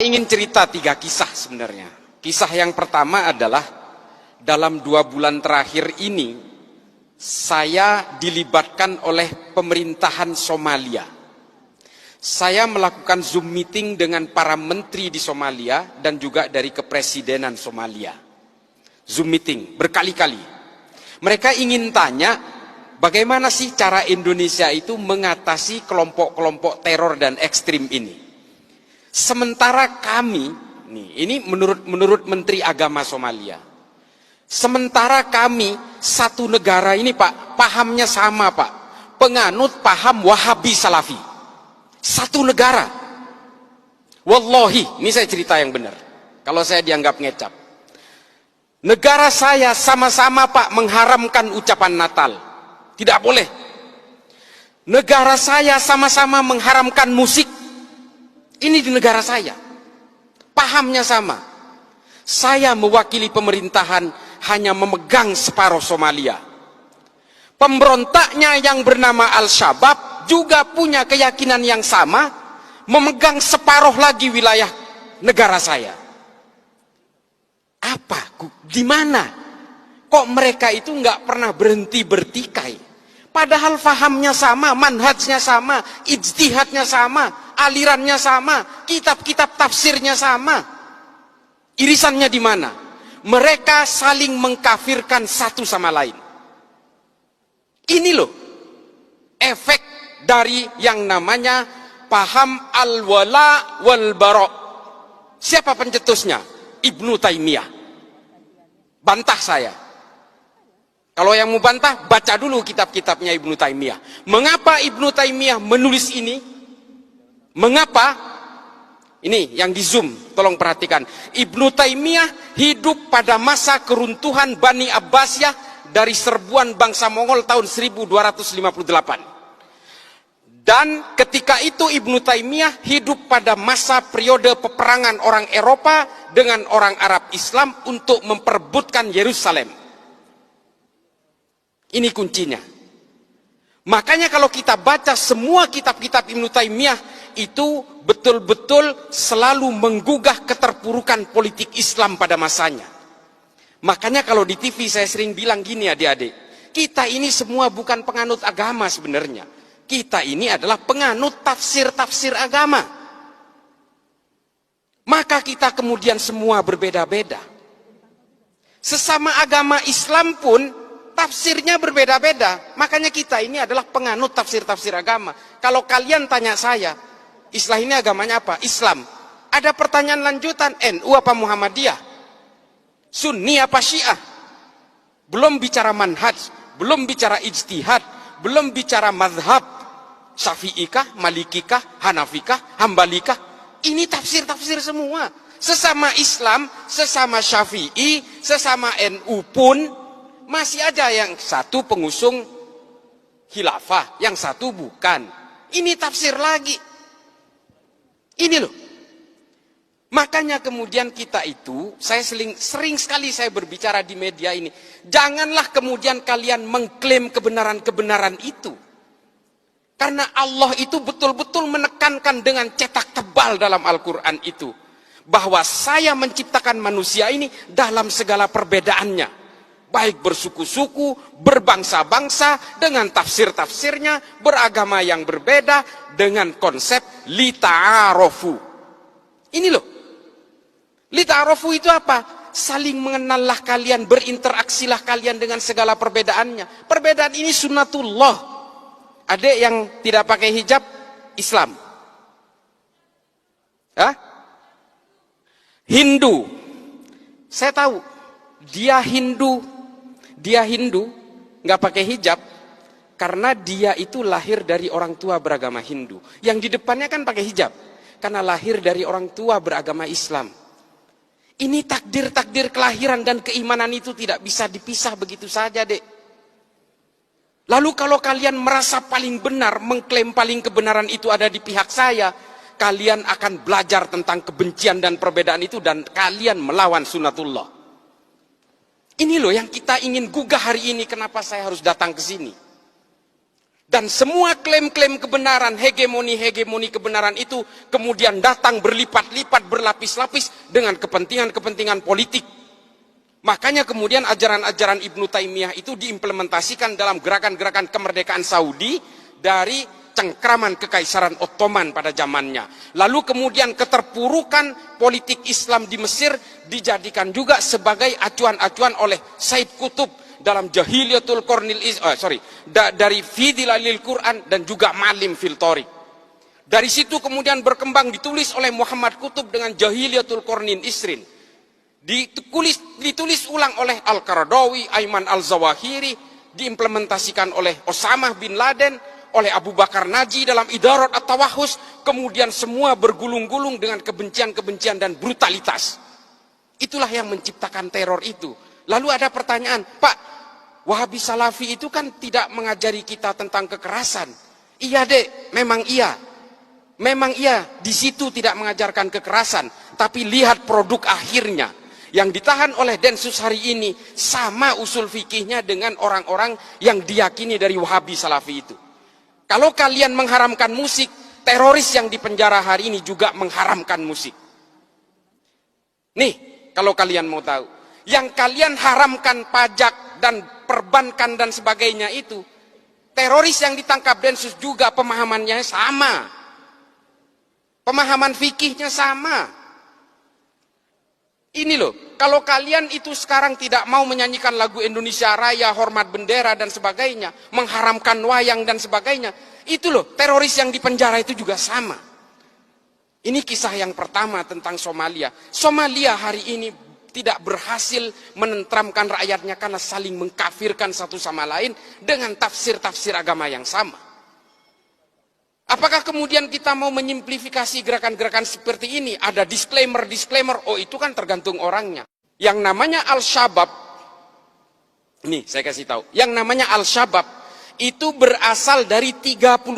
Ingin cerita 3 kisah sebenarnya. Kisah yang pertama adalah dalam 2 bulan terakhir ini saya dilibatkan oleh pemerintahan Somalia. Saya melakukan Zoom meeting dengan para menteri di Somalia dan juga dari kepresidenan Somalia. Zoom meeting berkali-kali. Mereka ingin tanya bagaimana sih cara Indonesia itu mengatasi kelompok-kelompok teror dan ekstrim ini. Sementara kami, ini menurut Menteri Agama Somalia. Sementara kami satu negara ini Pak, pahamnya sama Pak. Penganut paham Wahabi Salafi. Satu negara. Wallahi, ini saya cerita yang benar. Kalau saya dianggap ngecap. Negara saya sama-sama Pak mengharamkan ucapan Natal. Tidak boleh. Negara saya sama-sama mengharamkan musik. Ini di negara saya. Pahamnya sama. Saya mewakili pemerintahan hanya memegang separuh Somalia. Pemberontaknya yang bernama Al-Shabaab juga punya keyakinan yang sama, memegang separuh lagi wilayah negara saya. Apa? Di mana? Kok mereka itu nggak pernah berhenti bertikai? Padahal fahamnya sama, manhajnya sama, ijtihadnya sama, alirannya sama, kitab-kitab tafsirnya sama. Irisannya di mana? Mereka saling mengkafirkan satu sama lain. Ini loh efek dari yang namanya paham al-wala wal bara. Siapa pencetusnya? Ibnu Taimiyah. Bantah saya. Kalau yang mau bantah, baca dulu kitab-kitabnya Ibnu Taimiyah. Mengapa Ibnu Taimiyah menulis ini? Mengapa? Ini yang di Zoom, tolong perhatikan. Ibnu Taimiyah hidup pada masa keruntuhan Bani Abbasiyah dari serbuan bangsa Mongol tahun 1258. Dan ketika itu Ibnu Taimiyah hidup pada masa periode peperangan orang Eropa dengan orang Arab Islam untuk memperebutkan Yerusalem. Ini kuncinya. Makanya kalau kita baca semua kitab-kitab Ibnu Taimiyah itu betul-betul selalu menggugah keterpurukan politik Islam pada masanya. Makanya kalau di TV saya sering bilang gini adik-adik, kita ini semua bukan penganut agama sebenarnya. Kita ini adalah penganut tafsir-tafsir agama. Maka kita kemudian semua berbeda-beda. Sesama agama Islam pun tafsirnya berbeda-beda. Makanya kita ini adalah penganut tafsir-tafsir agama. Kalau kalian tanya saya, Islam ini agamanya apa? Islam. Ada pertanyaan lanjutan, NU apa Muhammadiyah? Sunni apa Syiah? Belum bicara manhaj, belum bicara ijtihad, belum bicara mazhab. Syafi'ikah, Malikikah, Hanafikah, Hambalikah? Ini tafsir-tafsir semua. Sesama Islam, sesama Syafi'i, sesama NU pun masih ada yang satu pengusung khilafah, yang satu bukan. Ini tafsir lagi. Ini loh. Makanya kemudian kita itu, saya sering sekali saya berbicara di media ini. Janganlah kemudian kalian mengklaim kebenaran-kebenaran itu. Karena Allah itu betul-betul menekankan dengan cetak tebal dalam Al-Quran itu. Bahwa saya menciptakan manusia ini dalam segala perbedaannya. Baik bersuku-suku, berbangsa-bangsa, dengan tafsir-tafsirnya, beragama yang berbeda, dengan konsep lita'arofu. Ini loh. Lita'arofu itu apa? Saling mengenallah kalian, berinteraksilah kalian dengan segala perbedaannya. Perbedaan ini sunnatullah. Adik yang tidak pakai hijab, Islam. Hah? Hindu. Saya tahu, dia Hindu, nggak pakai hijab, karena dia itu lahir dari orang tua beragama Hindu. Yang di depannya kan pakai hijab, karena lahir dari orang tua beragama Islam. Ini takdir-takdir kelahiran dan keimanan itu tidak bisa dipisah begitu saja, Dek. Lalu kalau kalian merasa paling benar, mengklaim paling kebenaran itu ada di pihak saya, kalian akan belajar tentang kebencian dan perbedaan itu dan kalian melawan sunnatullah. Ini loh yang kita ingin gugah hari ini, kenapa saya harus datang ke sini. Dan semua klaim-klaim kebenaran, hegemoni kebenaran itu kemudian datang berlipat-lipat, berlapis-lapis dengan kepentingan-kepentingan politik. Makanya kemudian ajaran-ajaran Ibnu Taimiyah itu diimplementasikan dalam gerakan-gerakan kemerdekaan Saudi dari cengkraman Kekaisaran Ottoman pada zamannya. Lalu kemudian keterpurukan politik Islam di Mesir dijadikan juga sebagai acuan-acuan oleh Said Qutb dalam Jahiliyatul Qarnil dari Fidilalil Quran dan juga Malim fil Thariq. Dari situ kemudian berkembang ditulis oleh Muhammad Qutb dengan Jahiliyatul Qarnin Isrin. Ditulis ulang oleh Al-Qaradawi, Ayman Al-Zawahiri, diimplementasikan oleh Osama bin Laden, oleh Abu Bakar Naji dalam Idarat At-Tawahhus, kemudian semua bergulung-gulung dengan kebencian-kebencian dan brutalitas. Itulah yang menciptakan teror itu. Lalu ada pertanyaan, Pak, Wahabi Salafi itu kan tidak mengajari kita tentang kekerasan. Iya dek, memang iya. Memang iya, di situ tidak mengajarkan kekerasan. Tapi lihat produk akhirnya. Yang ditahan oleh Densus hari ini sama usul fikihnya dengan orang-orang yang diyakini dari Wahabi Salafi itu. Kalau kalian mengharamkan musik, teroris yang dipenjara hari ini juga mengharamkan musik. Nih, kalau kalian mau tahu. Yang kalian haramkan pajak dan perbankan dan sebagainya itu, teroris yang ditangkap Densus juga pemahamannya sama. Pemahaman fikihnya sama. Ini loh, kalau kalian itu sekarang tidak mau menyanyikan lagu Indonesia Raya, hormat bendera dan sebagainya, mengharamkan wayang dan sebagainya, itu loh, teroris yang dipenjara itu juga sama. Ini kisah yang pertama tentang Somalia. Somalia hari ini tidak berhasil menentramkan rakyatnya karena saling mengkafirkan satu sama lain dengan tafsir-tafsir agama yang sama. Apakah kemudian kita mau menyimplifikasi gerakan-gerakan seperti ini? Ada disclaimer, oh itu kan tergantung orangnya. Yang namanya Al-Shabaab, nih saya kasih tahu, yang namanya Al-Shabaab itu berasal dari 32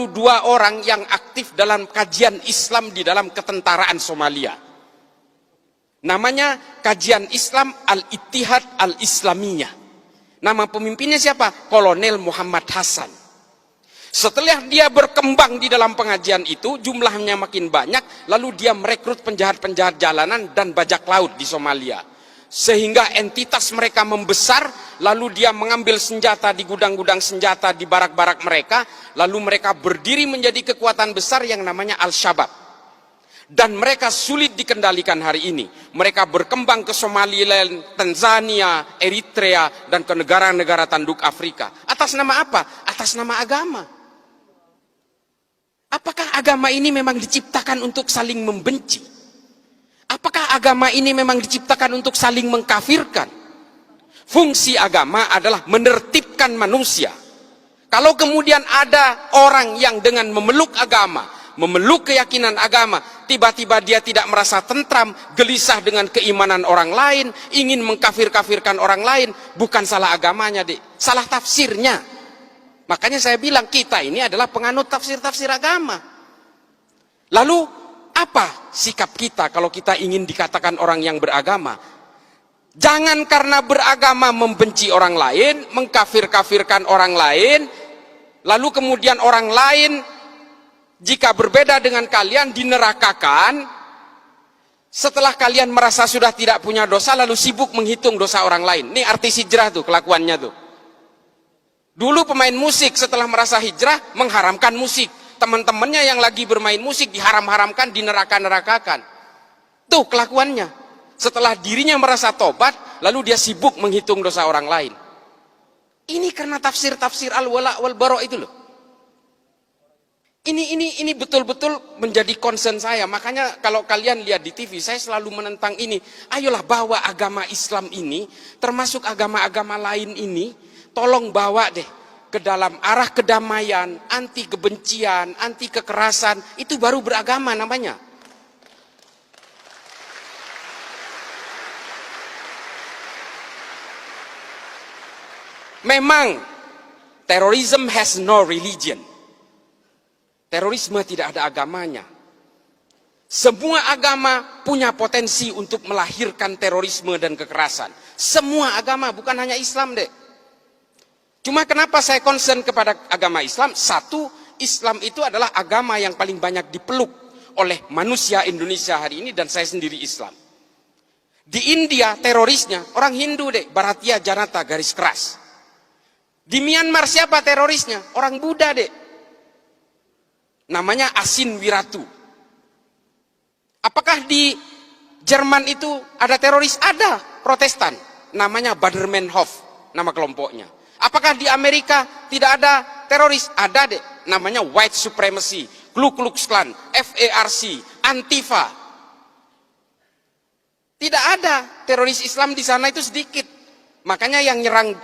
orang yang aktif dalam kajian Islam di dalam ketentaraan Somalia. Namanya Kajian Islam Al-Ittihad Al-Islamiyah. Nama pemimpinnya siapa? Kolonel Muhammad Hasan. Setelah dia berkembang di dalam pengajian itu, jumlahnya makin banyak, lalu dia merekrut penjahat-penjahat jalanan dan bajak laut di Somalia. Sehingga entitas mereka membesar, lalu dia mengambil senjata di gudang-gudang senjata di barak-barak mereka, lalu mereka berdiri menjadi kekuatan besar yang namanya Al-Shabaab. Dan mereka sulit dikendalikan hari ini. Mereka berkembang ke Somaliland, Tanzania, Eritrea, dan ke negara-negara tanduk Afrika. Atas nama apa? Atas nama agama. Apakah agama ini memang diciptakan untuk saling membenci? Apakah agama ini memang diciptakan untuk saling mengkafirkan? Fungsi agama adalah menertibkan manusia. Kalau kemudian ada orang yang dengan memeluk agama, memeluk keyakinan agama, tiba-tiba dia tidak merasa tentram, gelisah dengan keimanan orang lain, ingin mengkafir-kafirkan orang lain, bukan salah agamanya, salah tafsirnya. Makanya saya bilang kita ini adalah penganut tafsir-tafsir agama. Lalu apa sikap kita kalau kita ingin dikatakan orang yang beragama? Jangan karena beragama membenci orang lain, mengkafir-kafirkan orang lain, lalu kemudian orang lain jika berbeda dengan kalian dinerakakan. Setelah kalian merasa sudah tidak punya dosa, lalu sibuk menghitung dosa orang lain. Ini artis hijrah tuh kelakuannya tuh. Dulu pemain musik setelah merasa hijrah mengharamkan musik. Teman-temannya yang lagi bermain musik diharam-haramkan, dineraka-nerakakan. Tuh kelakuannya. Setelah dirinya merasa tobat, lalu dia sibuk menghitung dosa orang lain. Ini karena tafsir-tafsir al-wala wal-bara itu loh. Ini betul-betul menjadi concern saya. Makanya kalau kalian lihat di TV, saya selalu menentang ini. Ayolah bawa agama Islam ini, termasuk agama-agama lain ini, tolong bawa deh ke dalam arah kedamaian, anti kebencian, anti kekerasan. Itu baru beragama namanya. Memang terrorism has no religion. Terorisme tidak ada agamanya. Semua agama punya potensi untuk melahirkan terorisme dan kekerasan. Semua agama, bukan hanya Islam deh. Cuma kenapa saya concern kepada agama Islam? Satu, Islam itu adalah agama yang paling banyak dipeluk oleh manusia Indonesia hari ini, dan saya sendiri Islam. Di India terorisnya orang Hindu deh, Bharatiya Janata garis keras. Di Myanmar siapa terorisnya? Orang Buddha deh. Namanya Asin Wiratu. Apakah di Jerman itu ada teroris? Ada, Protestan. Namanya Baader-Meinhof, nama kelompoknya. Apakah di Amerika tidak ada teroris? Ada deh, namanya White Supremacy, Ku Klux Klan, FARC, Antifa. Tidak ada teroris Islam di sana, itu sedikit. Makanya yang nyerang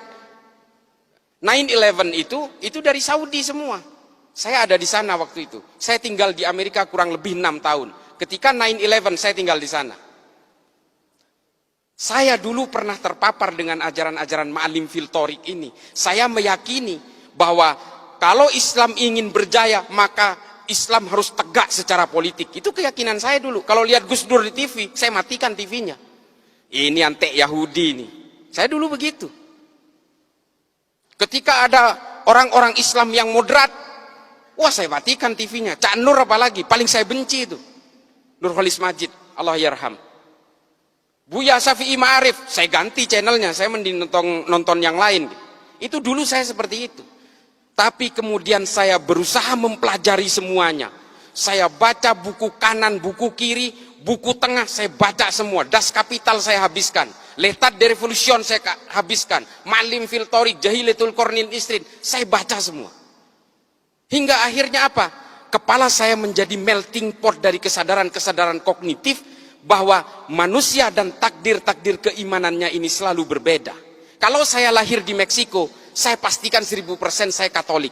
9/11 itu dari Saudi semua. Saya ada di sana waktu itu. Saya tinggal di Amerika kurang lebih 6 tahun. Ketika 9/11 saya tinggal di sana. Saya dulu pernah terpapar dengan ajaran-ajaran Ma'alim fil Thoriq ini. Saya meyakini bahwa kalau Islam ingin berjaya, maka Islam harus tegak secara politik. Itu keyakinan saya dulu. Kalau lihat Gus Dur di TV, saya matikan TV-nya. Ini antek Yahudi ini. Saya dulu begitu. Ketika ada orang-orang Islam yang moderat, wah saya matikan TV-nya. Cak Nur apalagi, paling saya benci itu. Nurholis Majid, Allah yarham. Buya Syafi'i Ma'arif, saya ganti channelnya, saya mending nonton yang lain. Itu dulu saya seperti itu. Tapi kemudian saya berusaha mempelajari semuanya. Saya baca buku kanan, buku kiri, buku tengah, saya baca semua. Das Kapital saya habiskan. L'état de Révolution saya habiskan. Ma'alim fil Thoriq, Jahilatul Qarnil Isrin, saya baca semua. Hingga akhirnya apa? Kepala saya menjadi melting pot dari kesadaran-kesadaran kognitif, bahwa manusia dan takdir-takdir keimanannya ini selalu berbeda. Kalau saya lahir di Meksiko, saya pastikan 1000% saya Katolik.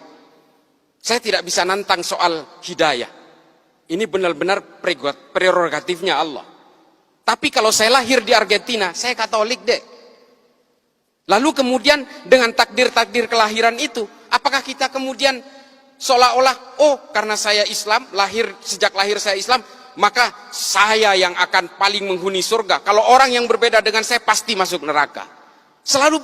Saya tidak bisa nantang soal hidayah. Ini benar-benar prerogatifnya Allah. Tapi kalau saya lahir di Argentina, saya Katolik deh. Lalu kemudian dengan takdir-takdir kelahiran itu, apakah kita kemudian seolah-olah, oh karena saya Islam, sejak lahir saya Islam, maka saya yang akan paling menghuni surga. Kalau orang yang berbeda dengan saya pasti masuk neraka. Selalu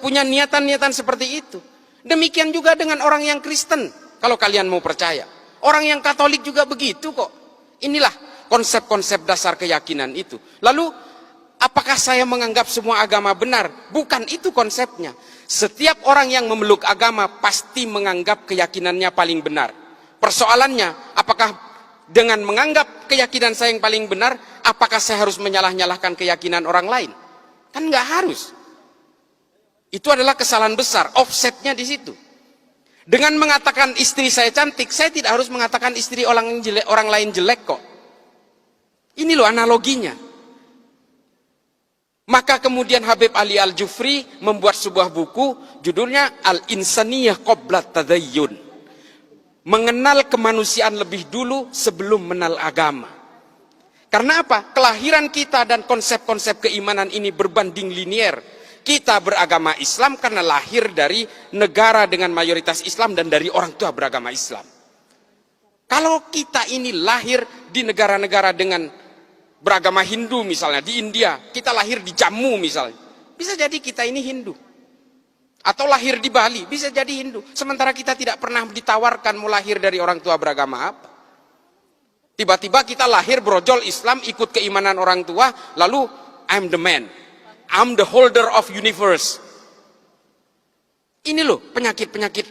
punya niatan-niatan seperti itu. Demikian juga dengan orang yang Kristen, kalau kalian mau percaya. Orang yang Katolik juga begitu kok. Inilah konsep-konsep dasar keyakinan itu. Lalu, apakah saya menganggap semua agama benar? Bukan itu konsepnya. Setiap orang yang memeluk agama pasti menganggap keyakinannya paling benar. Persoalannya, apakah dengan menganggap keyakinan saya yang paling benar, apakah saya harus menyalah-nyalahkan keyakinan orang lain? Kan nggak harus. Itu adalah kesalahan besar, offsetnya di situ. Dengan mengatakan istri saya cantik, saya tidak harus mengatakan istri orang lain jelek kok. Ini loh analoginya. Maka kemudian Habib Ali Al-Jufri membuat sebuah buku, judulnya Al-Insaniyah Qabla Tadayyun. Mengenal kemanusiaan lebih dulu sebelum mengenal agama. Karena apa? Kelahiran kita dan konsep-konsep keimanan ini berbanding linier. Kita beragama Islam karena lahir dari negara dengan mayoritas Islam dan dari orang tua beragama Islam. Kalau kita ini lahir di negara-negara dengan beragama Hindu misalnya, di India, kita lahir di Jammu misalnya, bisa jadi kita ini Hindu. Atau lahir di Bali, bisa jadi Hindu. Sementara kita tidak pernah ditawarkan mau lahir dari orang tua beragama apa. Tiba-tiba kita lahir brojol Islam, ikut keimanan orang tua, lalu I'm the man. I'm the holder of universe. Ini loh penyakit-penyakit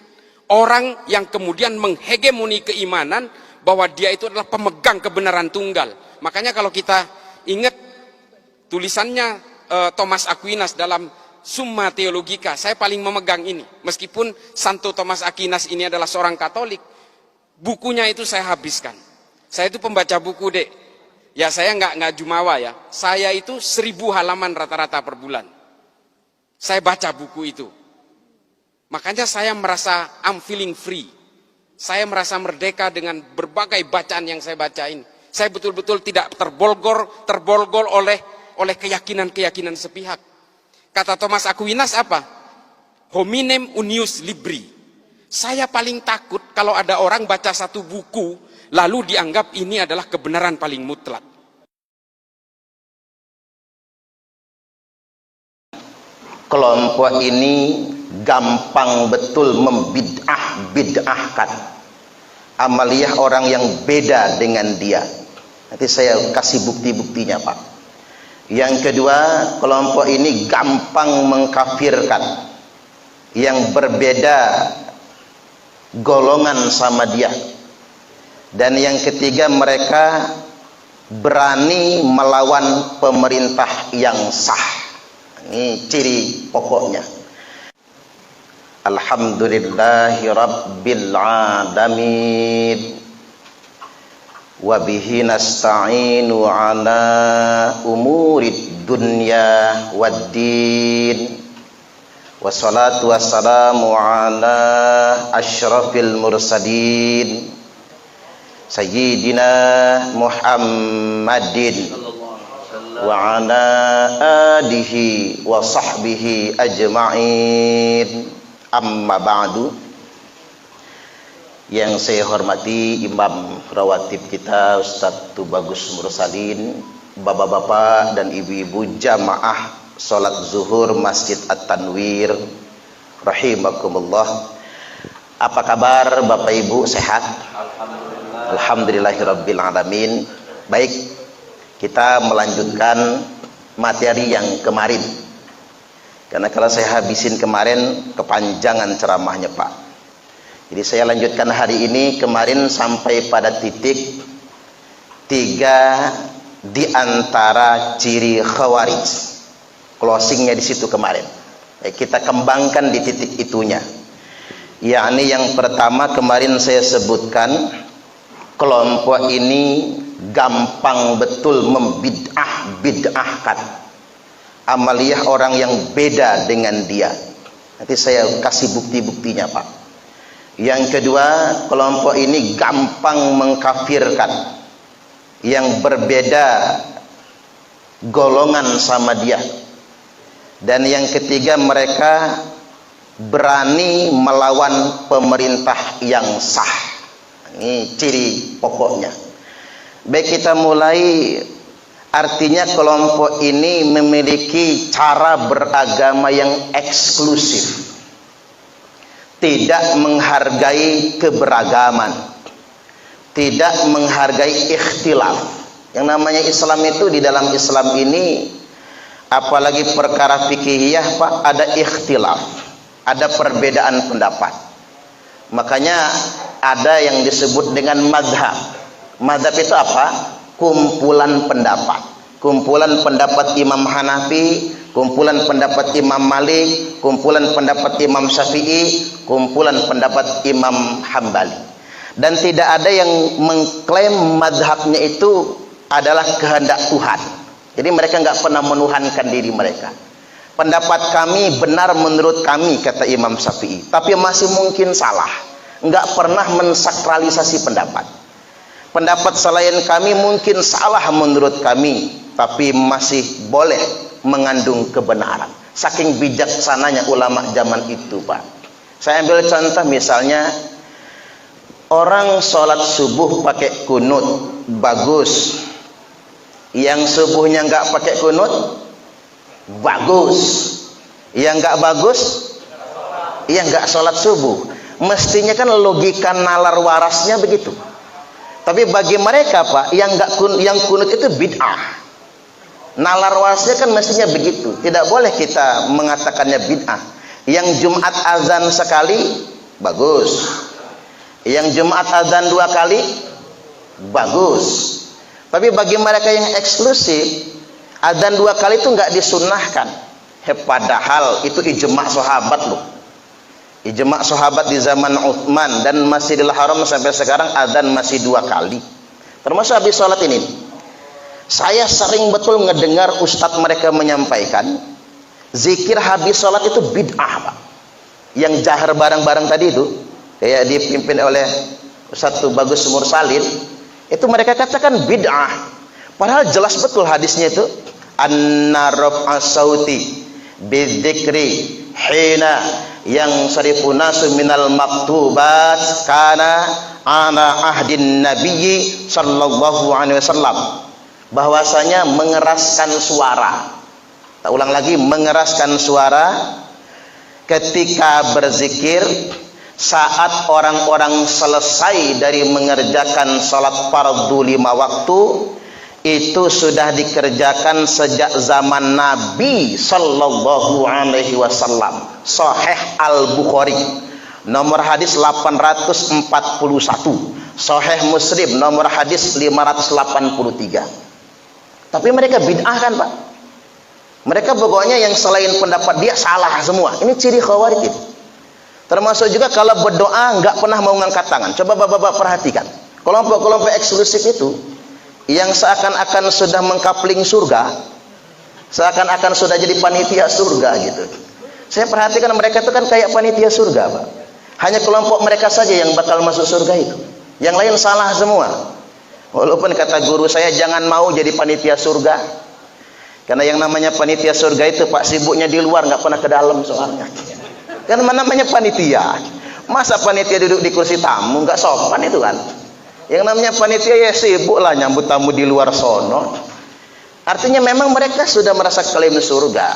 orang yang kemudian menghegemoni keimanan bahwa dia itu adalah pemegang kebenaran tunggal. Makanya kalau kita ingat tulisannya Thomas Aquinas dalam Summa Theologica, saya paling memegang ini. Meskipun Santo Thomas Aquinas ini adalah seorang Katolik, bukunya itu saya habiskan. Saya itu pembaca buku dek. Ya saya nggak jumawa ya. Saya itu 1000 halaman rata-rata per bulan. Saya baca buku itu. Makanya saya merasa I'm feeling free. Saya merasa merdeka dengan berbagai bacaan yang saya baca ini. Saya betul-betul tidak terbolgol oleh keyakinan-keyakinan sepihak. Kata Thomas Aquinas apa? Hominem unius libri. Saya paling takut kalau ada orang baca satu buku, lalu dianggap ini adalah kebenaran paling mutlak. Kelompok ini gampang betul membid'ah-bid'ahkan amaliyah orang yang beda dengan dia. Nanti saya kasih bukti-buktinya, Pak. Yang kedua, kelompok ini gampang mengkafirkan yang berbeda golongan sama dia. Dan yang ketiga, mereka berani melawan pemerintah yang sah. Ini ciri pokoknya. Alhamdulillahi Rabbil Alamin, wa bihi nasta'inu ala umurid dunya waddin, wassalatu wassalamu ala asyrafil mursalin Sayyidina Muhammadin wa ala alihi wa sahbihi ajma'in. Amma ba'du. Yang saya hormati Imam Rawatib kita Ustaz Tubagus Mursalin, bapak-bapak dan ibu-ibu jamaah salat zuhur Masjid At-Tanwir rahimakumullah. Apa kabar Bapak Ibu, sehat? Alhamdulillahirabbil alamin. Baik, kita melanjutkan materi yang kemarin. Karena kalau saya habisin kemarin kepanjangan ceramahnya, Pak. Jadi saya lanjutkan hari ini. Kemarin sampai pada titik 3 di antara ciri khawarij. Closingnya di situ kemarin. Kita kembangkan di titik itunya. Yakni yang pertama kemarin saya sebutkan, kelompok ini gampang betul membid'ah-bid'ahkan amaliyah orang yang beda dengan dia. Nanti saya kasih bukti-buktinya, Pak. Yang kedua, kelompok ini gampang mengkafirkan yang berbeda golongan sama dia. Dan yang ketiga, mereka berani melawan pemerintah yang sah. Ini ciri pokoknya. Baik, kita mulai. Artinya kelompok ini memiliki cara beragama yang eksklusif, tidak menghargai keberagaman, tidak menghargai ikhtilaf. Yang namanya Islam itu, di dalam Islam ini apalagi perkara fikihiyah, Pak, ada ikhtilaf, ada perbedaan pendapat. Makanya ada yang disebut dengan madhab. Madhab itu apa? Kumpulan pendapat. Kumpulan pendapat Imam Hanafi, kumpulan pendapat Imam Malik, kumpulan pendapat Imam Syafi'i, kumpulan pendapat Imam Hambali. Dan tidak ada yang mengklaim madhabnya itu adalah kehendak Tuhan. Jadi mereka nggak pernah menuhankan diri mereka. Pendapat kami benar menurut kami, kata Imam Syafi'i, tapi masih mungkin salah. Nggak pernah mensakralisasi pendapat. Pendapat selain kami mungkin salah menurut kami, tapi masih boleh mengandung kebenaran. Saking bijaksananya ulama zaman itu, Pak. Saya ambil contoh misalnya, orang sholat subuh pakai kunut, bagus. Yang subuhnya nggak pakai kunut, bagus. Yang nggak bagus, yang nggak sholat subuh. Mestinya kan logika nalar warasnya begitu. Tapi bagi mereka, Pak, yang kunut itu bid'ah. Nalar warasnya kan mestinya begitu. Tidak boleh kita mengatakannya bid'ah. Yang Jumat azan sekali, bagus. Yang Jumat azan 2 kali, bagus. Tapi bagi mereka yang eksklusif, azan 2 kali itu nggak disunnahkan. Padahal itu ijma' sahabat loh. Ijma' sahabat di zaman Utsman dan Masjidil Haram sampai sekarang azan masih 2 kali. Termasuk habis sholat ini. Saya sering betul ngedengar ustadz mereka menyampaikan zikir habis sholat itu bid'ah, Pak. Yang jahar bareng-bareng tadi itu, kayak dipimpin oleh Ustadz Tubagus Mursalin, itu mereka katakan bid'ah. Padahal jelas betul hadisnya itu, anna raf'a sauti bidzikri hina yang sarifunasu minal maktubat kana ana ahdin nabiyyi sallallahu alaihi wasallam. Bahwasanya mengeraskan suara, tak ulang lagi, mengeraskan suara ketika berzikir saat orang-orang selesai dari mengerjakan salat fardu 5 waktu, itu sudah dikerjakan sejak zaman Nabi sallallahu alaihi wasallam. Sahih Al-Bukhari nomor hadis 841, Sahih Muslim nomor hadis 583. Tapi mereka bid'ah kan, Pak? Mereka pokoknya yang selain pendapat dia salah semua. Ini ciri Khawarij itu. Termasuk juga kalau berdoa nggak pernah mau ngangkat tangan. Coba Bapak-bapak perhatikan. Kelompok-kelompok eksklusif itu yang seakan-akan sudah mengkapling surga, seakan-akan sudah jadi panitia surga gitu. Saya perhatikan mereka itu kan kayak panitia surga, Pak. Hanya kelompok mereka saja yang bakal masuk surga itu. Yang lain salah semua. Walaupun kata guru saya jangan mau jadi panitia surga. Karena yang namanya panitia surga itu Pak sibuknya di luar, nggak pernah ke dalam soalnya. Kan namanya panitia. Masa panitia duduk di kursi tamu, nggak sopan itu kan. Yang namanya panitia ya sibuk lah nyambut tamu di luar sono. Artinya memang mereka sudah merasa klaim surga.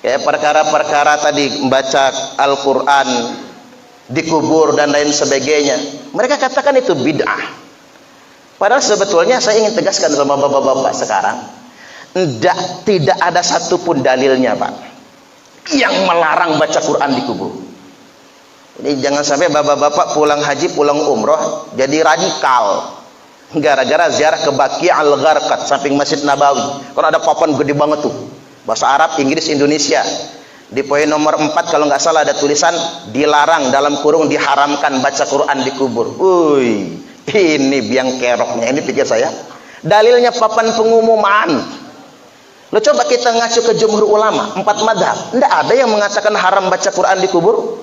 Kayak perkara-perkara tadi membaca Al-Quran dikubur dan lain sebagainya. Mereka katakan itu bid'ah. Padahal sebetulnya saya ingin tegaskan sama bapak-bapak sekarang, tidak ada satupun dalilnya, Pak, yang melarang baca Quran di kubur. Jadi jangan sampai bapak-bapak pulang haji, pulang umroh jadi radikal gara-gara ziarah ke Baqi' Al-Gharqad samping Masjid Nabawi. Kan ada papan gede banget tuh, bahasa Arab, Inggris, Indonesia. Di poin nomor 4 kalau nggak salah ada tulisan dilarang dalam kurung diharamkan baca Quran di kubur. Uy, ini biang keroknya, ini pikir saya. Dalilnya papan pengumuman. Lo coba kita ngacu ke jumhur ulama, 4 madhab, tidak ada yang mengatakan haram baca Quran di kubur.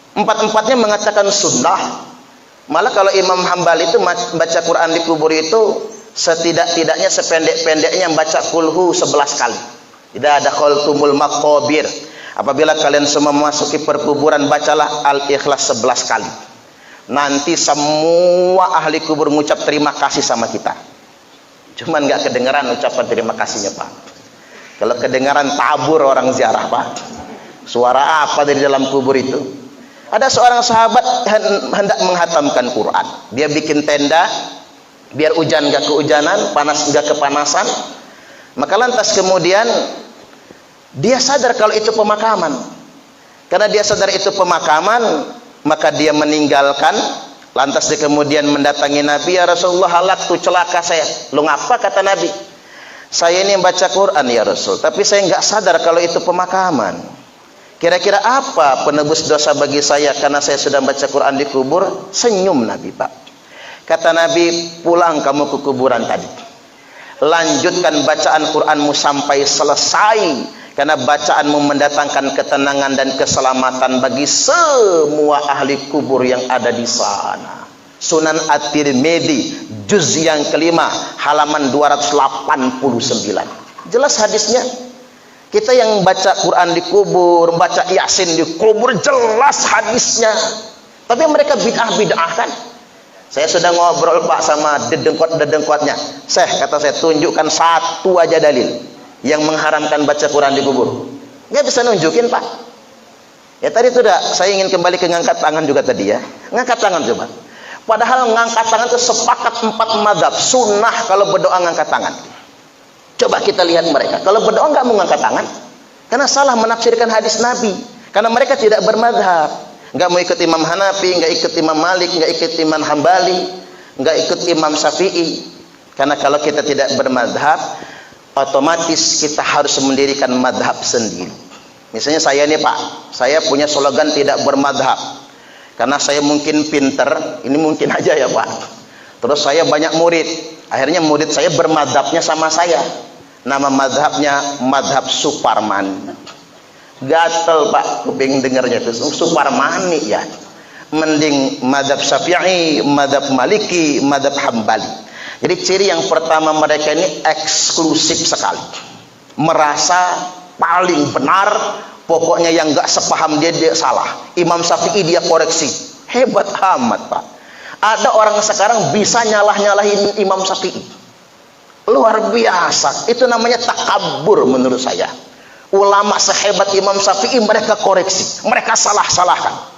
4-empatnya mengatakan sunnah. Malah kalau Imam Hambali itu baca Quran di kubur itu setidak-tidaknya sependek-pendeknya baca kulhu 11 kali. Tidak ada khaltumul maqabir. Apabila kalian semua memasuki perkuburan, bacalah Al-Ikhlas 11 kali. Nanti semua ahli kubur mengucap terima kasih sama kita. Cuman nggak kedengaran ucapan terima kasihnya, Pak. Kalau kedengaran tabur orang ziarah, Pak. Suara apa dari dalam kubur itu? Ada seorang sahabat hendak menghatamkan Quran. Dia bikin tenda biar hujan nggak kehujanan, panas nggak kepanasan. Maka lantas kemudian dia sadar kalau itu pemakaman. Karena dia sadar itu pemakaman, maka dia meninggalkan. Lantas dia kemudian mendatangi Nabi, ya Rasulullah, halak tuh celaka saya. Lu ngapa? Kata Nabi, saya ini baca Quran ya Rasul, tapi saya nggak sadar kalau itu pemakaman. Kira-kira apa penebus dosa bagi saya karena saya sudah baca Quran di kubur? Senyum Nabi, Pak. Kata Nabi, pulang kamu ke kuburan tadi, lanjutkan bacaan Quranmu sampai selesai, karena bacaanmu mendatangkan ketenangan dan keselamatan bagi semua ahli kubur yang ada di sana. Sunan At-Tirmidzi juz yang kelima halaman 289. Jelas hadisnya. Kita yang baca Quran di kubur, baca Yasin di kubur, jelas hadisnya. Tapi mereka bid'ah kan. Saya sudah ngobrol, Pak, sama dedengkot-dedengkotnya. Kata saya, tunjukkan satu aja dalil yang mengharamkan baca Quran di kubur. Nggak bisa nunjukin, Pak. Ya tadi itu saya ingin kembali ke ngangkat tangan juga tadi ya. Ngangkat tangan coba. Padahal ngangkat tangan itu sepakat 4 mazhab. Sunnah kalau berdoa ngangkat tangan. Coba kita lihat mereka. Kalau berdoa nggak mau ngangkat tangan, karena salah menafsirkan hadis Nabi. Karena mereka tidak bermadhab. Nggak mau ikut Imam Hanafi, nggak ikut Imam Malik, nggak ikut Imam Hambali, nggak ikut Imam Syafi'i. Karena kalau kita tidak bermadhab, otomatis kita harus mendirikan madhab sendiri. Misalnya saya nih, Pak, saya punya slogan tidak bermadhab. Karena saya mungkin pinter, ini mungkin aja ya, Pak. Terus saya banyak murid. Akhirnya murid saya bermadhabnya sama saya. Nama madhabnya madhab Suparman. Gatel, Pak, kuping dengarnya itu. Suparmani ya. Mending madhab Syafi'i, madhab Maliki, madhab Hambali. Jadi ciri yang pertama mereka ini eksklusif sekali. Merasa paling benar. Pokoknya yang gak sepaham dia salah. Imam Syafi'i dia koreksi. Hebat amat, Pak. Ada orang sekarang bisa nyalah-nyalahin Imam Syafi'i. Luar biasa. Itu namanya takabur menurut saya. Ulama sehebat Imam Syafi'i mereka koreksi, mereka salah-salahkan.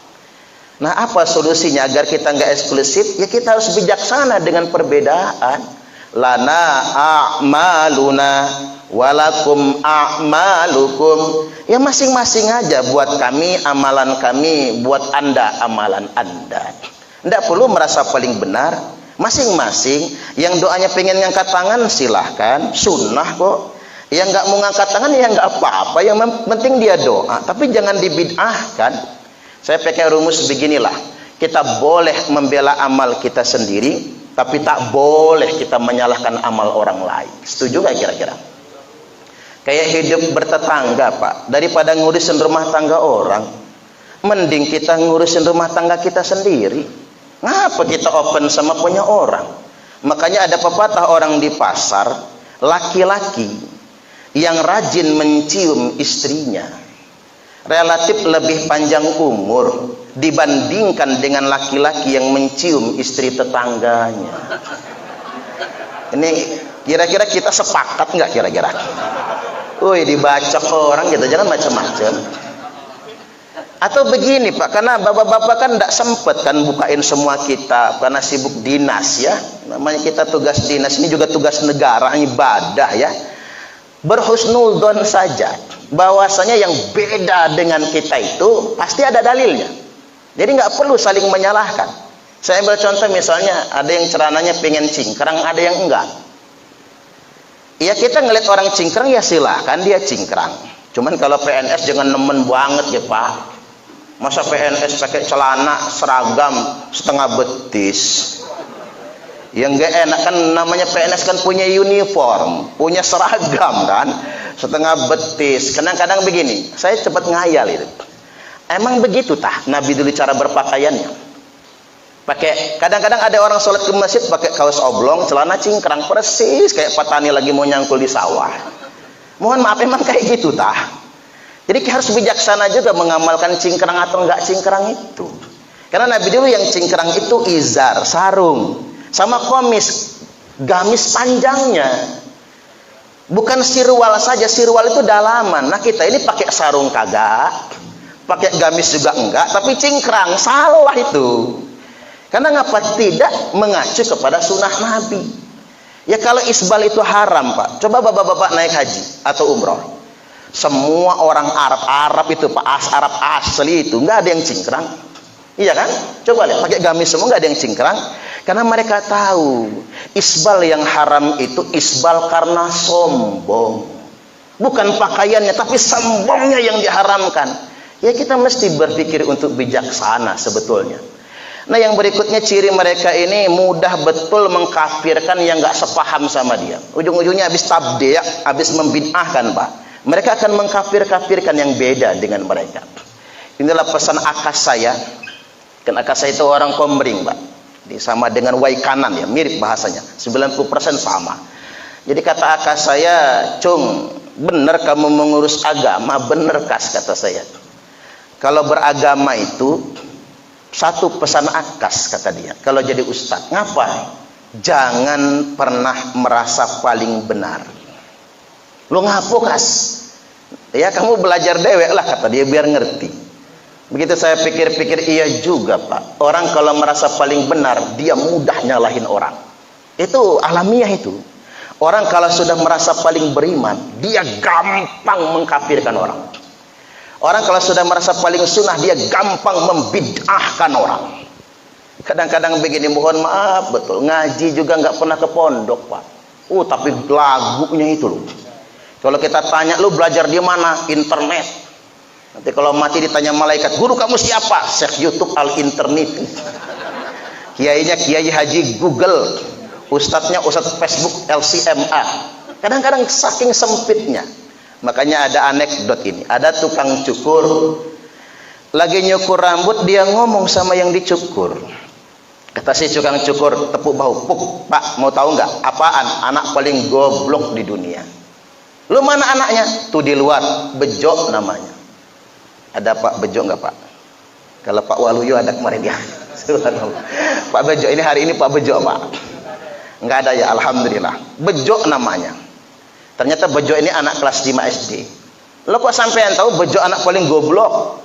Nah, apa solusinya agar kita nggak eksklusif? Ya kita harus bijaksana dengan perbedaan. Lana a'maluna walakum a'malukum. Ya masing-masing aja, buat kami amalan kami, buat Anda amalan Anda. Tidak perlu merasa paling benar. Masing-masing yang doanya pengen ngangkat tangan silahkan, sunnah kok. Yang nggak mau ngangkat tangan ya nggak apa-apa, yang penting dia doa, tapi jangan dibid'ahkan. Saya pakai rumus beginilah, kita boleh membela amal kita sendiri, tapi tak boleh kita menyalahkan amal orang lain. Setuju nggak kira-kira? Kayak hidup bertetangga, Pak, daripada ngurusin rumah tangga orang, mending kita ngurusin rumah tangga kita sendiri. Ngapa kita open sama punya orang? Makanya ada pepatah orang di pasar, laki-laki yang rajin mencium istrinya relatif lebih panjang umur dibandingkan dengan laki-laki yang mencium istri tetangganya. Ini kira-kira kita sepakat nggak kira-kira? Woi, dibacok orang gitu, jangan macam-macam. Atau begini Pak, karena bapak-bapak kan tidak sempat kan bukain semua kitab karena sibuk dinas ya. Namanya kita tugas dinas, ini juga tugas negara, ibadah ya. Berhusnudzon saja bahwasanya yang beda dengan kita itu pasti ada dalilnya. Jadi nggak perlu saling menyalahkan. Saya ambil contoh misalnya ada yang celananya pengen cingkrang, ada yang enggak. Ya kita ngeliat orang cingkrang ya silahkan dia cingkrang. Cuman kalau PNS jangan nemen banget ya Pak. Masa PNS pakai celana seragam setengah betis. Yang gak enak kan, namanya PNS kan punya uniform, punya seragam kan, setengah betis. Kadang-kadang begini, saya cepat ngayal itu. Emang begitu tah Nabi dulu cara berpakaiannya? Pakai, kadang-kadang ada orang sholat ke masjid pakai kaos oblong, celana cingkrang persis kayak petani lagi mau nyangkul di sawah. Mohon maaf, emang kayak gitu tah? Jadi harus bijaksana juga mengamalkan cingkrang atau enggak cingkrang itu. Karena Nabi dulu yang cingkrang itu izar, sarung, sama komis, gamis panjangnya. Bukan sirwal saja, sirwal itu dalaman. Nah kita ini pakai sarung kagak, pakai gamis juga enggak, tapi cingkrang, salah itu. Karena ngapa tidak mengacu kepada sunnah Nabi? Ya kalau isbal itu haram Pak. Coba bapak-bapak naik haji atau umroh. Semua orang Arab itu Pak, Arab asli itu enggak ada yang cingkrang. Iya kan? Coba lihat, pakai gamis semua nggak ada yang cingkrang, karena mereka tahu isbal yang haram itu isbal karena sombong, bukan pakaiannya, tapi sombongnya yang diharamkan. Ya kita mesti berpikir untuk bijaksana sebetulnya. Nah yang berikutnya ciri mereka ini mudah betul mengkafirkan yang nggak sepaham sama dia. Ujung-ujungnya habis tabdi', habis membid'ahkan Pak. Mereka akan mengkafir-kafirkan yang beda dengan mereka. Inilah pesan akas saya. Kan akas saya itu orang Komering Pak, sama dengan wai kanan ya, mirip bahasanya, 90% sama. Jadi kata akas saya, Cung, benar kamu mengurus agama, benar kas kata saya. Kalau beragama itu satu pesan akas kata dia, kalau jadi ustadz, ngapa? Jangan pernah merasa paling benar. Lu ngapo kas? Ya kamu belajar dewek lah kata dia biar ngerti. Begitu saya pikir-pikir, iya juga Pak. Orang kalau merasa paling benar, dia mudah nyalahin orang. Itu alamiah itu. Orang kalau sudah merasa paling beriman, dia gampang mengkafirkan orang. Orang kalau sudah merasa paling sunnah, dia gampang membid'ahkan orang. Kadang-kadang begini, mohon maaf betul, ngaji juga nggak pernah ke pondok Pak. Tapi lagunya itu loh. Kalau kita tanya, lu belajar di mana? Internet. Nanti kalau mati ditanya malaikat, guru kamu siapa? Syekh YouTube al-internet. Kiainya Kiai Haji Google, ustadznya ustadz Facebook LCMA. Kadang-kadang saking sempitnya. Makanya ada anekdot ini. Ada tukang cukur, lagi nyukur rambut, dia ngomong sama yang dicukur. Kata si tukang cukur, tepuk bahu, Puk, Pak, mau tahu nggak apaan anak paling goblok di dunia? Lu mana anaknya? Tuh di luar, Bejo namanya. Ada Pak Bejo nggak Pak? Kalau Pak Waluyo ada kemarin ya. Pak Bejo ini hari ini Pak Bejo Pak. Nggak ada ya, alhamdulillah. Bejo namanya. Ternyata Bejo ini anak kelas 5 SD. Lo kok sampean tahu bejo anak paling goblok?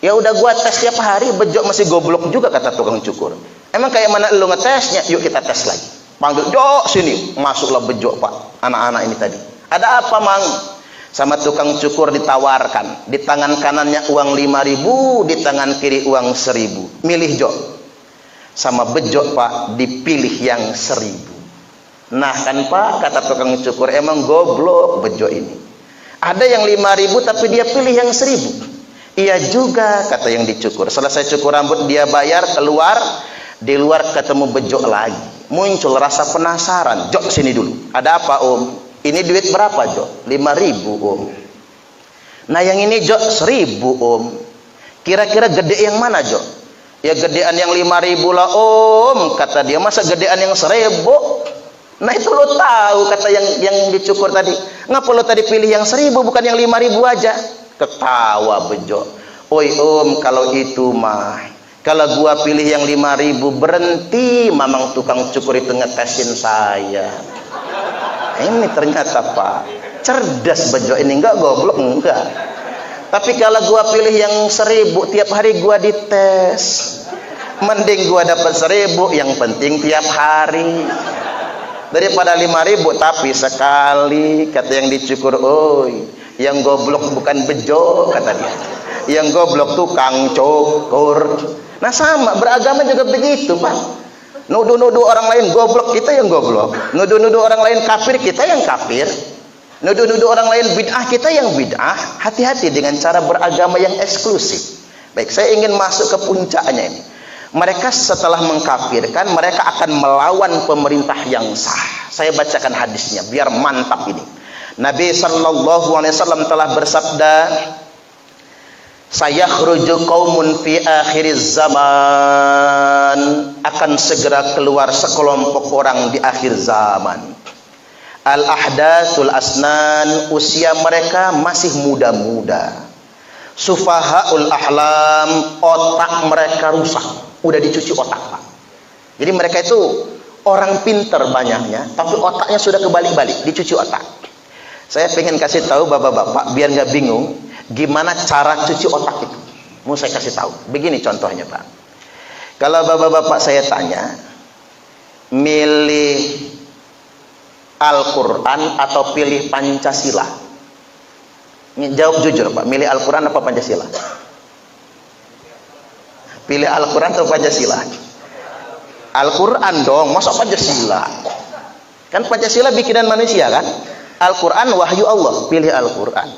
Ya udah gua tes tiap hari, bejo masih goblok juga, kata tukang cukur. Emang kayak mana lo ngetesnya? Yuk kita tes lagi. Panggil, Jo sini. Masuklah bejo pak, anak-anak ini tadi. Ada apa mang? Sama tukang cukur ditawarkan. Di tangan kanannya uang 5.000, di tangan kiri uang 1.000. Milih Jo. Sama bejo pak, dipilih yang 1.000. Nah kan pak, kata tukang cukur, emang goblok bejo ini. Ada yang 5.000 tapi dia pilih yang 1.000. Iya juga, kata yang dicukur. Selesai cukur rambut dia bayar, keluar. Di luar ketemu bejo lagi. Muncul rasa penasaran. Jok sini dulu. Ada apa om? Ini duit berapa Jok? 5.000 om. Nah yang ini Jok 1.000 om. Kira-kira gede yang mana Jok? Ya gedean yang 5.000 lah om, kata dia. Masa gedean yang 1.000? Nah itu lo tahu, kata yang dicukur tadi. Ngapa lo tadi pilih yang 1.000 bukan yang 5.000 aja? Ketawa bejo. Oi om, kalau itu mah, kalau gua pilih yang 5.000 berhenti mamang tukang cukur itu ngetesin saya. Ini ternyata pak cerdas bejo ini, enggak goblok enggak. Tapi kalau gua pilih yang 1.000 tiap hari gua dites, mending gua dapat 1.000 yang penting tiap hari daripada 5.000 tapi sekali, kata yang dicukur. Oi, yang goblok bukan bejo, kata dia. Yang goblok tukang cukur. Nah sama, beragama juga begitu pak. Nuduh-nuduh orang lain goblok, kita yang goblok. Nuduh-nuduh orang lain kafir, kita yang kafir. Nuduh-nuduh orang lain bid'ah, kita yang bid'ah. Hati-hati dengan cara beragama yang eksklusif. Baik, saya ingin masuk ke puncaknya ini. Mereka setelah mengkafirkan, mereka akan melawan pemerintah yang sah. Saya bacakan hadisnya biar mantap ini. Nabi sallallahu alaihi wasallam telah bersabda, sayakhruju qaumun fi akhiriz zaman, akan segera keluar sekelompok orang di akhir zaman. Al ahdatsul asnan, usia mereka masih muda-muda. Sufahaul ahlam, otak mereka rusak, udah dicuci otak pak. Jadi mereka itu orang pinter banyaknya, tapi otaknya sudah kebalik-balik, dicuci otak. Saya pengen kasih tahu bapak-bapak biar nggak bingung gimana cara cuci otak itu. Mau saya kasih tahu. Begini contohnya pak. Kalau bapak-bapak saya tanya, milih Al-Quran atau pilih Pancasila? Jawab jujur pak. Milih Al-Quran apa Pancasila? Pilih Al-Quran atau Pancasila? Al-Quran dong. Masa Pancasila? Kan Pancasila bikinan manusia kan? Al-Quran wahyu Allah, pilih Al-Quran.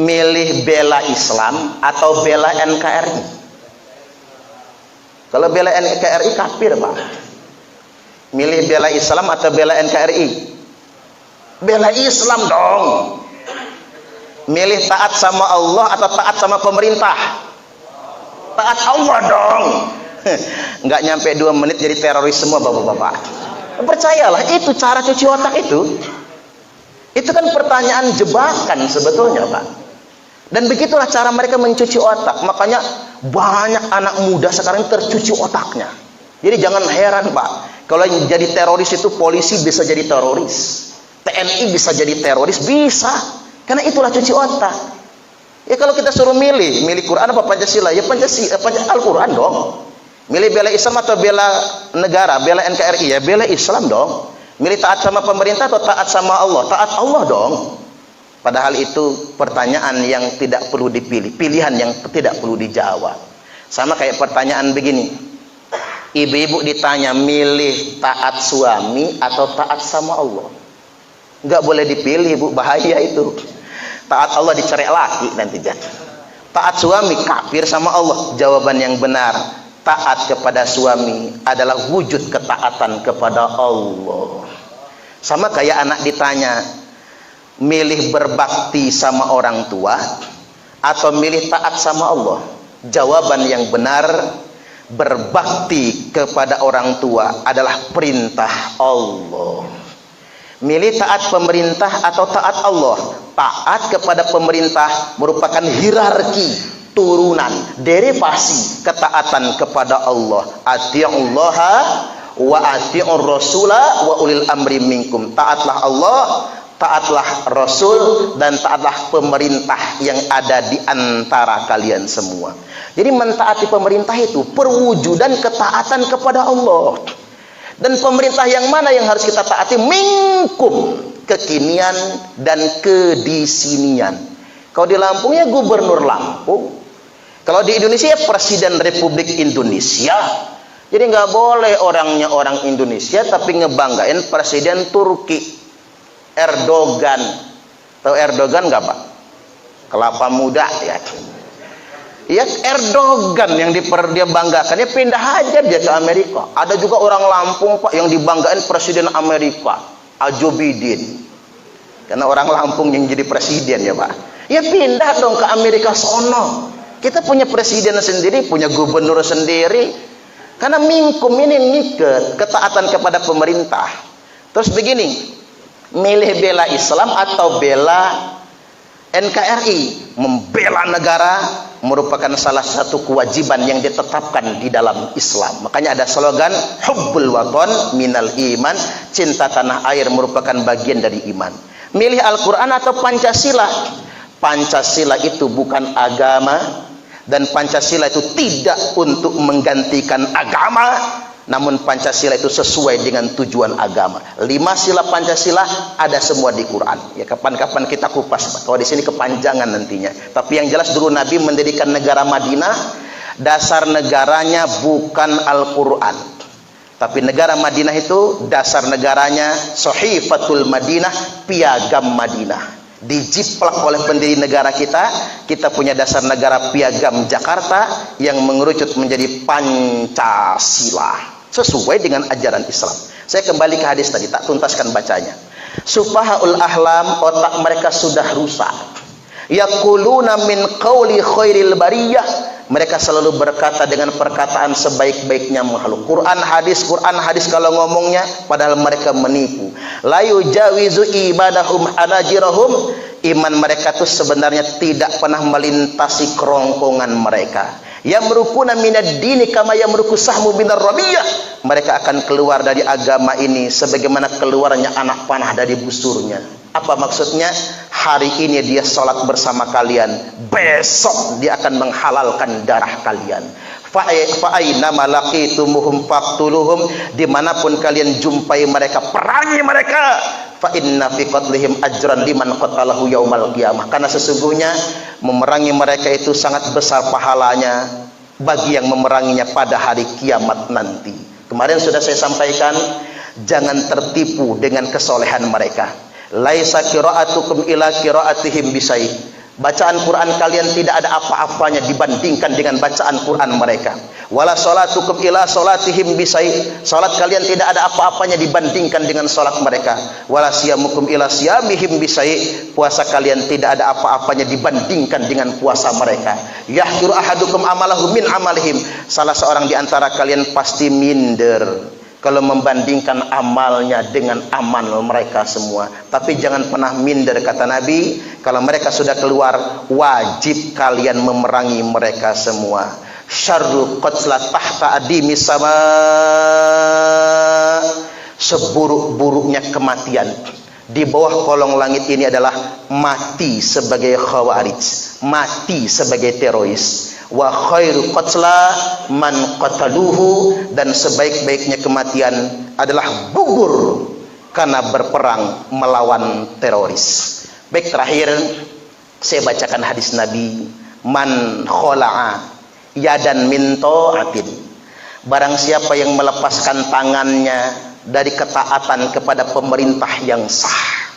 Milih bela Islam atau bela NKRI? Kalau bela NKRI kafir pak. Milih bela Islam atau bela NKRI? Bela Islam dong. Milih taat sama Allah atau taat sama pemerintah? Taat Allah dong. Nggak nyampe 2 menit jadi teroris semua bapak-bapak. Percayalah, itu cara cuci otak itu. Itu kan pertanyaan jebakan sebetulnya pak. Dan begitulah cara mereka mencuci otak. Makanya banyak anak muda sekarang tercuci otaknya. Jadi jangan heran pak, kalau jadi teroris itu polisi bisa jadi teroris, TNI bisa jadi teroris, bisa. Karena itulah cuci otak. Ya kalau kita suruh milih Quran apa Pancasila? Ya Pancasila, Al-Quran dong. Milih bela Islam atau bela negara, bela NKRI? Ya bela Islam dong. Milih taat sama pemerintah atau taat sama Allah? Taat Allah dong. Padahal itu pertanyaan yang tidak perlu dipilih, pilihan yang tidak perlu dijawab. Sama kayak pertanyaan begini, ibu-ibu ditanya milih taat suami atau taat sama Allah? Nggak boleh dipilih bu, bahaya itu. Taat Allah dicerai laki nanti jangan. Taat suami kafir sama Allah. Jawaban yang benar, taat kepada suami adalah wujud ketaatan kepada Allah. Sama kayak anak ditanya, milih berbakti sama orang tua atau milih taat sama Allah? Jawaban yang benar, berbakti kepada orang tua adalah perintah Allah. Milih taat pemerintah atau taat Allah? Taat kepada pemerintah merupakan hierarki, turunan, derivasi ketaatan kepada Allah. Ati'ullaha wa ati'ur rasula wa ulil amri minkum. Taatlah Allah, taatlah Rasul, dan taatlah pemerintah yang ada di antara kalian semua. Jadi mentaati pemerintah itu perwujudan ketaatan kepada Allah. Dan pemerintah yang mana yang harus kita taati? Minkum, kekinian dan kedisinian. Kalau di Lampung ya Gubernur Lampung. Kalau di Indonesia ya Presiden Republik Indonesia. Jadi nggak boleh orangnya orang Indonesia tapi ngebanggain Presiden Turki, Erdogan. Tahu Erdogan nggak Pak? Kelapa muda ya. Ya Erdogan yang dia banggakan, ya pindah aja dia ke Amerika. Ada juga orang Lampung Pak yang dibanggain Presiden Amerika, Ajobidin. Karena orang Lampung yang jadi presiden ya Pak. Ya pindah dong ke Amerika sono. Kita punya presiden sendiri, punya gubernur sendiri. Karena minkum ini ngikat ketaatan kepada pemerintah. Terus begini, milih bela Islam atau bela NKRI? Membela negara merupakan salah satu kewajiban yang ditetapkan di dalam Islam. Makanya ada slogan hubbul waton minal iman, cinta tanah air merupakan bagian dari iman. Milih Al-Quran atau Pancasila? Pancasila itu bukan agama, dan Pancasila itu tidak untuk menggantikan agama, namun Pancasila itu sesuai dengan tujuan agama. 5 sila Pancasila ada semua di Quran. Ya kapan-kapan kita kupas. Kalau di sini kepanjangan nantinya. Tapi yang jelas dulu Nabi mendirikan negara Madinah, dasar negaranya bukan Al-Quran. Tapi negara Madinah itu dasar negaranya Sahifatul Madinah, piagam Madinah. Dijiplak oleh pendiri negara kita punya dasar negara piagam Jakarta yang mengerucut menjadi Pancasila. Sesuai dengan ajaran Islam. Saya kembali ke hadis tadi, tak tuntaskan bacanya. Sufahaul ahlam, otak mereka sudah rusak. Yaquluna min qauli khairil bariyah, mereka selalu berkata dengan perkataan sebaik-baiknya makhluk. Quran hadis kalau ngomongnya, padahal mereka menipu. La yujawizu ibadahum anajirahum, iman mereka itu sebenarnya tidak pernah melintasi kerongkongan mereka. Yamrukuna minad dini kama yamruku sahmu minar ramiyah, mereka akan keluar dari agama ini sebagaimana keluarnya anak panah dari busurnya. Apa maksudnya? Hari ini dia sholat bersama kalian, besok dia akan menghalalkan darah kalian. Fa'aina malaqitumuhum faqtuluhum, dimanapun kalian jumpai mereka, perangi mereka. Fa inna fi qatlihim ajran liman qatalahu yaumal qiyamah, karena sesungguhnya memerangi mereka itu sangat besar pahalanya bagi yang memeranginya pada hari kiamat nanti. Kemarin sudah saya sampaikan, jangan tertipu dengan kesolehan mereka. Laisa qira'atukum ila qira'atihim bisai, bacaan Quran kalian tidak ada apa-apanya dibandingkan dengan bacaan Quran mereka. Wala salatukum ila salatihim bisai, salat kalian tidak ada apa-apanya dibandingkan dengan salat mereka. Wala siyamukum ila siyamihim bisai, puasa kalian tidak ada apa-apanya dibandingkan dengan puasa mereka. Yahkiru ahadukum amalahu min amalihim, salah seorang di antara kalian pasti minder kalau membandingkan amalnya dengan amal mereka semua. Tapi jangan pernah minder, kata Nabi, kalau mereka sudah keluar, wajib kalian memerangi mereka semua. Syarru qatla tahta adimi sama, seburuk-buruknya kematian di bawah kolong langit ini adalah mati sebagai khawarij, mati sebagai teroris. Wa khairu qatla man qataluhu, dan sebaik-baiknya kematian adalah gugur karena berperang melawan teroris. Baik, terakhir saya bacakan hadis Nabi, man khola'a yadan min ta'atin, barang siapa yang melepaskan tangannya dari ketaatan kepada pemerintah yang sah,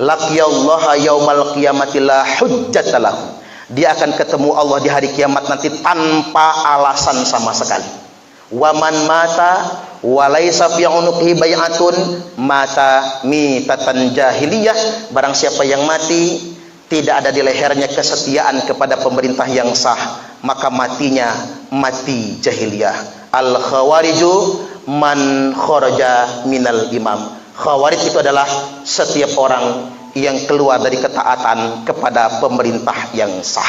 laqiyallaha yaumal qiyamati la hujjatalahu, dia akan ketemu Allah di hari kiamat nanti tanpa alasan sama sekali. Waman mata walaysa fi unuqihi bai'atun mata mitatan jahiliyah, barang siapa yang mati tidak ada di lehernya kesetiaan kepada pemerintah yang sah, maka matinya mati jahiliyah. Al khawariju man kharaja minal imam, khawarij itu adalah setiap orang yang keluar dari ketaatan kepada pemerintah yang sah.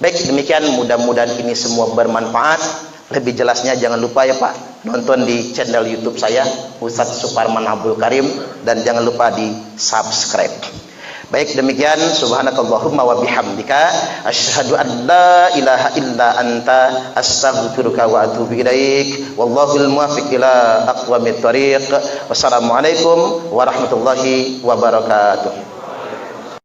Baik, demikian, mudah-mudahan ini semua bermanfaat. Lebih jelasnya jangan lupa ya Pak, nonton di channel YouTube saya Ustadz Suparman Abdul Karim, dan jangan lupa di subscribe. Baik, demikian subhanakallahumma wa bihamdika asyhadu an la ilaha illa anta astaghfiruka wa atubu ilaik. Wallahul muwaffiq ila aqwamit thoriq. Wassalamualaikum warahmatullahi wabarakatuh.